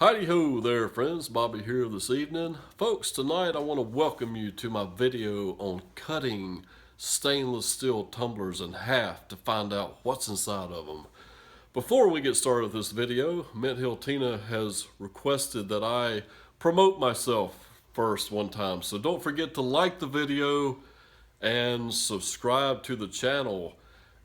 Howdy ho there friends, Bobby here this evening. Folks, tonight I want to welcome you to my video on cutting stainless steel tumblers in half to find out what's inside of them. Before we get started with this video, Mint Hill Tina has requested that I promote myself first one time. So don't forget to like the video and subscribe to the channel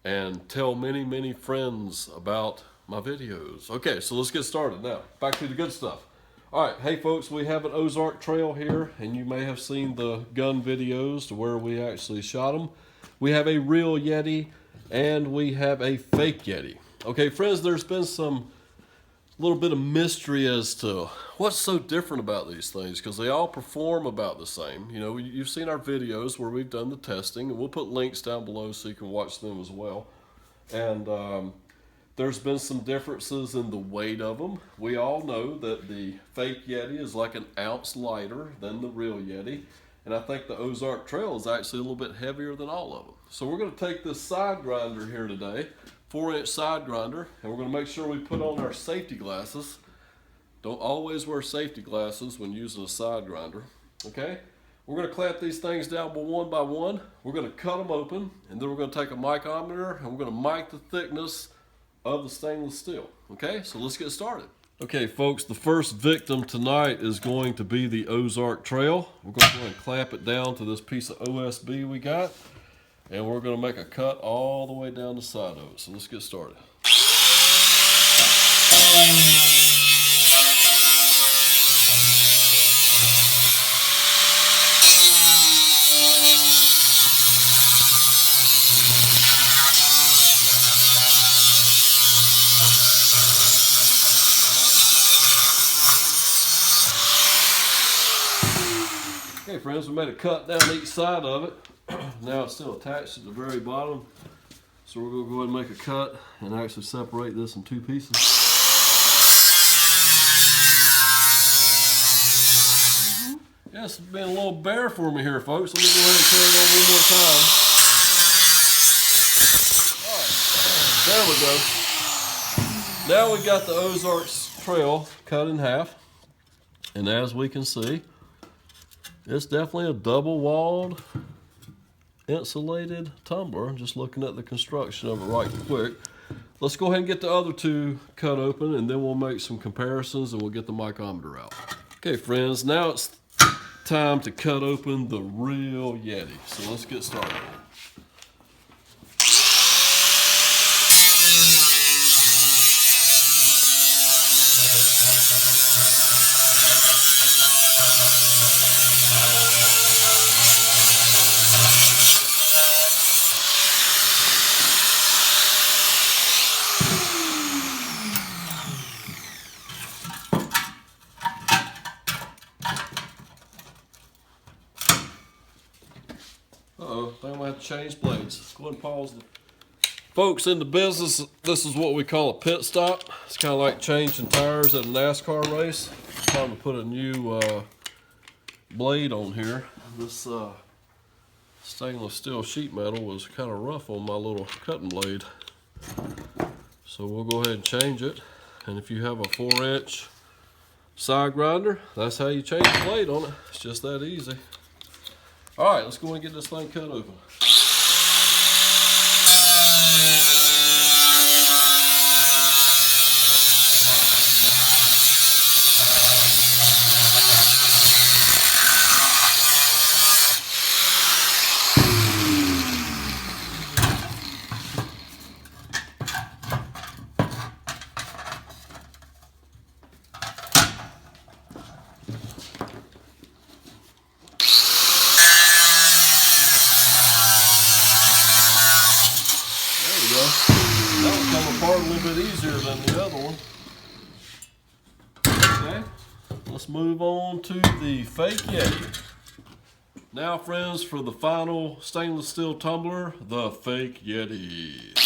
and tell many friends about my videos. Okay, so let's get started now. Back to the good stuff. All right, hey folks, we have an Ozark Trail here, and you may have seen the gun videos to where we actually shot them. We have a real Yeti, and we have a fake Yeti. Okay, friends, there's been some little bit of mystery as to what's so different about these things, because they all perform about the same. You know, you've seen our videos where we've done the testing, and we'll put links down below so you can watch them as well. And there's been some differences in the weight of them. We all know that the fake Yeti is like an ounce lighter than the real Yeti. And I think the Ozark Trail is actually a little bit heavier than all of them. So we're going to take this side grinder here today, 4-inch side grinder, and we're going to make sure we put on our safety glasses. Don't always wear safety glasses when using a side grinder. Okay? We're going to clamp these things down one by one. We're going to cut them open, and then we're going to take a micrometer, and we're going to mic the thickness of the stainless steel. Okay, so let's get started. Okay folks, the first victim tonight is going to be the Ozark Trail. We're going to go and clamp it down to this piece of OSB we got, and we're going to make a cut all the way down the side of it. So let's get started. Okay friends, we made a cut down each side of it. Now it's still attached to the very bottom. So we're going to go ahead and make a cut and actually separate this in two pieces. Yes, it's been a little bare for me here folks. Let me go ahead and carry it on one more time. Alright, there we go. Now we got the Ozark Trail cut in half. And as we can see, it's definitely a double-walled, insulated tumbler. Just looking at the construction of it right quick. Let's go ahead and get the other two cut open, and then we'll make some comparisons, and we'll get the micrometer out. Okay, friends, now it's time to cut open the real Yeti. So let's get started. Uh-oh, I think I'm going to have to change blades. Go ahead and pause. Folks, in the business, this is what we call a pit stop. It's kind of like changing tires at a NASCAR race. Time to put a new blade on here. This stainless steel sheet metal was kind of rough on my little cutting blade. So we'll go ahead and change it. And if you have a 4-inch side grinder, that's how you change the blade on it. It's just that easy. All right, let's go and get this thing cut open. That will come apart a little bit easier than the other one. Okay, let's move on to the fake Yeti. Now friends, for the final stainless steel tumbler, the fake Yeti.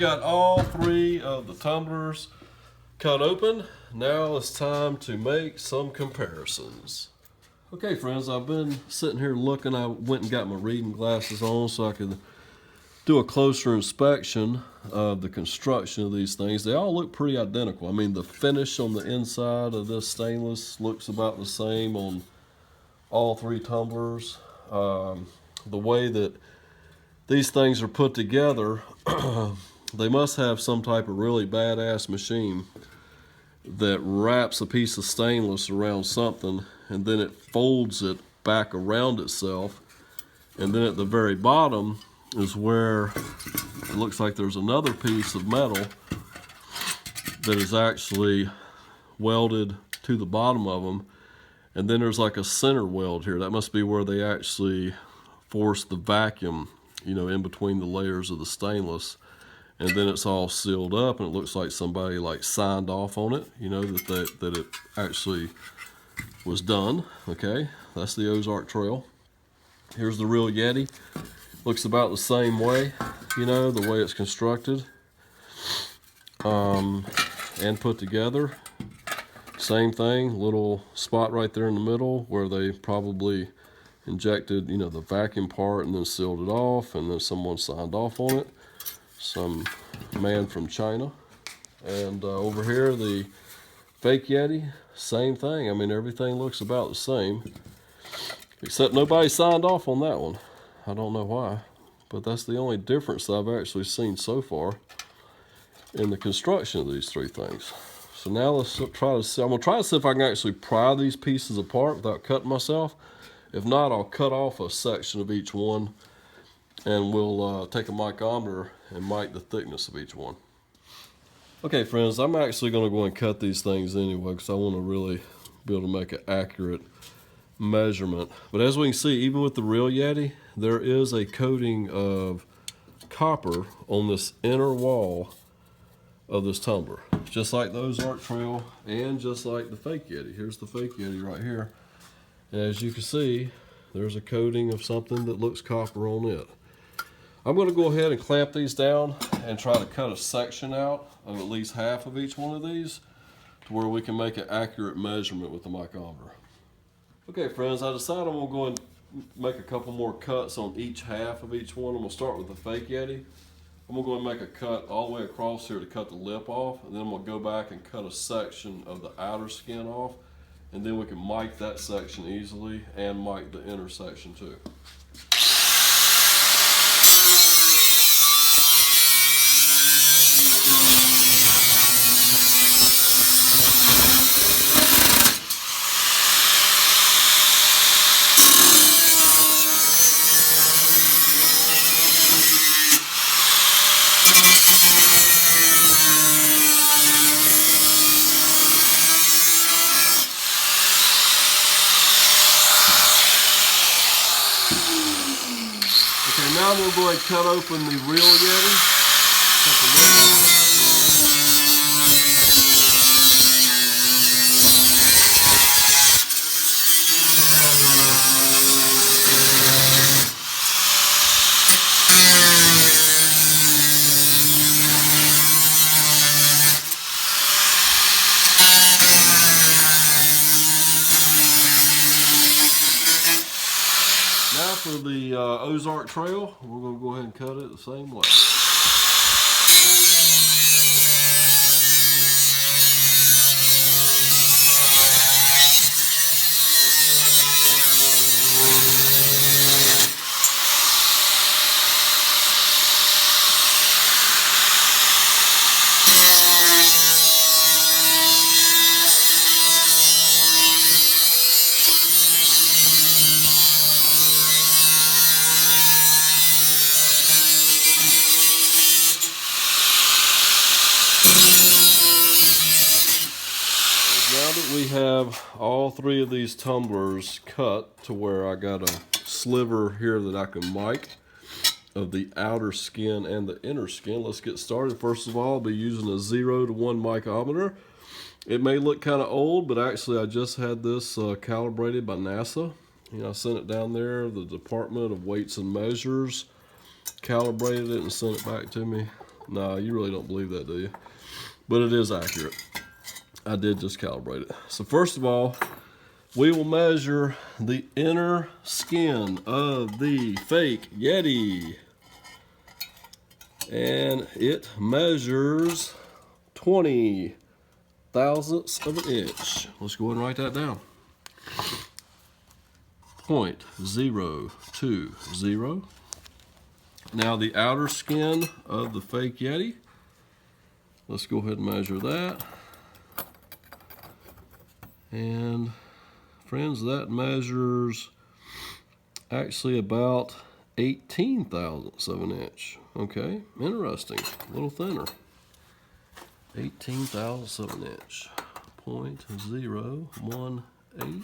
got all 3 of the tumblers cut open. Now it's time to make some comparisons. Okay friends, I've been sitting here looking. I went and got my reading glasses on so I could do a closer inspection of the construction of these things. They all look pretty identical. I mean, the finish on the inside of this stainless looks about the same on all 3 tumblers. The way that these things are put together, they must have some type of really badass machine that wraps a piece of stainless around something and then it folds it back around itself, and then at the very bottom is where it looks like there's another piece of metal that is actually welded to the bottom of them, and then there's like a center weld here. That must be where they actually force the vacuum, you know, in between the layers of the stainless, and then it's all sealed up and it looks like somebody like signed off on it, you know, that it actually was done. Okay, that's the Ozark Trail. Here's the real YETI. Looks about the same way, you know, the way it's constructed and put together. Same thing, little spot right there in the middle where they probably injected, you know, the vacuum part and then sealed it off, and then someone signed off on it. Some man from China. And over here, the fake YETI, same thing. I mean, everything looks about the same, except nobody signed off on that one. I don't know why, but that's the only difference that I've actually seen so far in the construction of these 3 things. So now let's try to see. I'm gonna try to see if I can actually pry these pieces apart without cutting myself. If not, I'll cut off a section of each one and we'll take a micrometer and mic the thickness of each one. Okay friends, I'm actually gonna go and cut these things anyway because I wanna really be able to make an accurate measurement. But as we can see, even with the real YETI, there is a coating of copper on this inner wall of this tumbler, just like the Ozark Trail and just like the fake YETI. Here's the fake YETI right here, and as you can see, there's a coating of something that looks copper on it. I'm going to go ahead and clamp these down and try to cut a section out of at least half of each one of these to where we can make an accurate measurement with the micrometer. Okay friends, I decided I'm going to go and make a couple more cuts on each half of each one. I'm going to start with the fake YETI. I'm going to go and make a cut all the way across here to cut the lip off, and then I'm going to go back and cut a section of the outer skin off, and then we can mic that section easily and mic the inner section too. Okay, now I'm going to go ahead and cut open the real YETI. Cut the lid off. Now for the Ozark Trail, we're going to go ahead and cut it the same way. Now that we have all 3 of these tumblers cut to where I got a sliver here that I can mic of the outer skin and the inner skin, let's get started. First of all, I'll be using a 0 to 1 micrometer. It may look kind of old, but actually I just had this calibrated by NASA. You know, I sent it down there, the Department of Weights and Measures calibrated it and sent it back to me No, you really don't believe that, do you? But it is accurate. I did just calibrate it. So first of all, we will measure the inner skin of the fake YETI. And it measures 20 thousandths of an inch. Let's go ahead and write that down. 0.020. Now the outer skin of the fake YETI, let's go ahead and measure that. And friends, that measures actually about 18 thousandths of an inch. Okay, interesting, a little thinner. 18 thousandths of an inch, 0.018.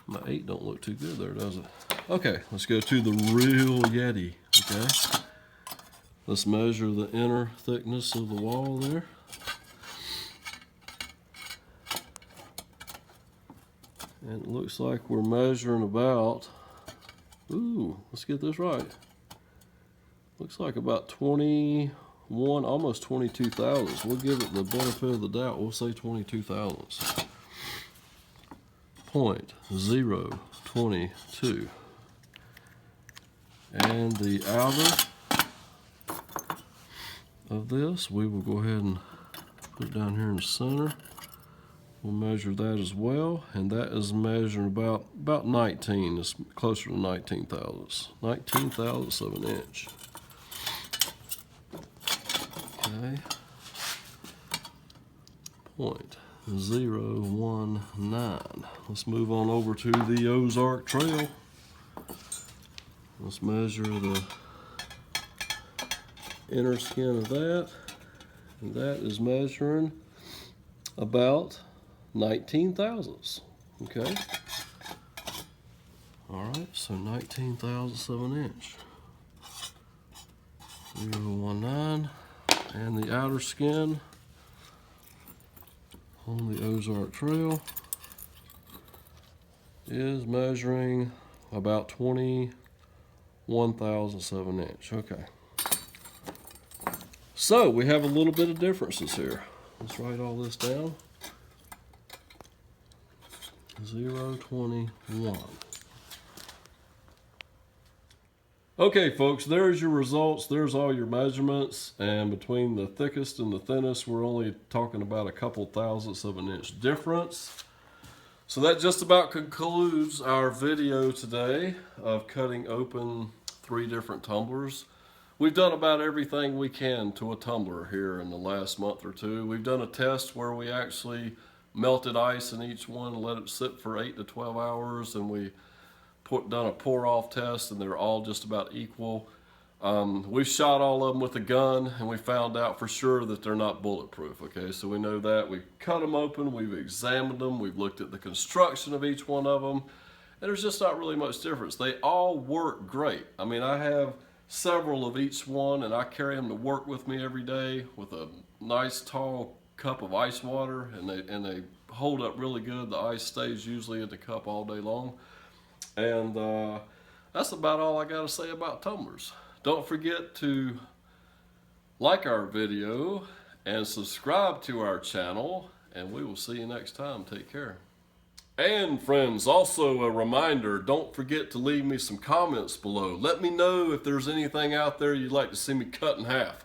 My 8 don't look too good there, does it? Okay, let's go to the real YETI, okay? Let's measure the inner thickness of the wall there. And it looks like we're measuring about, let's get this right. Looks like about 21, almost 22 thousandths. We'll give it the benefit of the doubt. We'll say 22 thousandths. 0.022. And the outer of this, we will go ahead and put it down here in the center. We'll measure that as well, and that is measuring about 19. It's closer to 19 thousandths. 19 thousandths of an inch. Okay. 0.019. Let's move on over to the Ozark Trail. Let's measure the inner skin of that. And that is measuring about 19 thousandths. Okay. All right, so 19 thousandths of an inch. 0.019. And the outer skin on the Ozark Trail is measuring about 21 thousandths of an inch. Okay. So we have a little bit of differences here. Let's write all this down. 0.21. Okay, folks, there's your results. There's all your measurements. And between the thickest and the thinnest, we're only talking about a couple thousandths of an inch difference. So that just about concludes our video today of cutting open 3 different tumblers. We've done about everything we can to a tumbler here in the last month or 2. We've done a test where we actually melted ice in each one, let it sit for 8 to 12 hours, and we done a pour-off test, and they're all just about equal. We shot all of them with a gun, and we found out for sure that they're not bulletproof. Okay, so we know that. We've cut them open, we've examined them, we've looked at the construction of each one of them, and there's just not really much difference. They all work great. I mean, I have several of each one, and I carry them to work with me every day with a nice tall cup of ice water, and they hold up really good. The ice stays usually in the cup all day long. And that's about all I got to say about tumblers. Don't forget to like our video and subscribe to our channel, and we will see you next time. Take care. And friends, also a reminder, don't forget to leave me some comments below. Let me know if there's anything out there you'd like to see me cut in half.